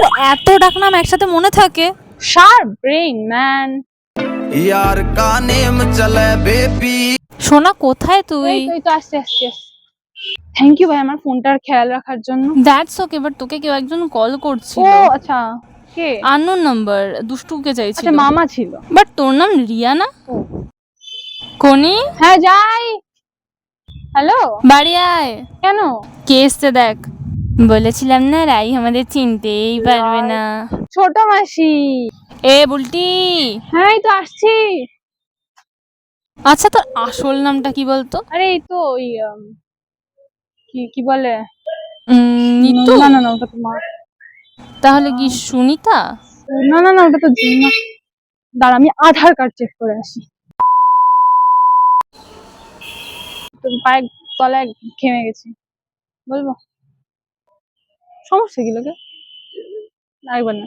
তোর এত ডাকনাম একসাথে মনে থাকে? Sharp brain man. यार का नेम चले बेबी। সোনা কোথায় তুই? এই তো আসছে। থ্যাংক ইউ ভাই আমার ফোনটার খেয়াল রাখার জন্য। দ্যাটস ওকে, বাট তোকে কেউ একজন কল ও করছিল। আচ্ছা, কে? আননোন নাম্বার, দুষ্টুকে চাইছিল। আচ্ছা মামা ছিল। বাট তোর নাম রিয়া না? ও কোনি, হ্যাঁ যাই। হ্যালো, বাড়ি আয়। কেন? কে এসছে দেখ। বলেছিলাম না রাই আমাদের চিনতেই পারবে না। ছোট মাসি। এ বুলটি। হ্যাঁ এই তো আসছি। আচ্ছা তোর আসল নামটা কি বলতো? আরে এই তো ওই কি কি বলে, নিতু? না না না ওটা তোমার। তাহলে কি সুনিতা? না না না ওটা তো না। দাঁড়া আমি আধার কার্ড চেক করে আসি। তোর পায়ের তলায় ঘেমে গেছি, বলবো? সমস্যা কি লোকে, আরেকবার না।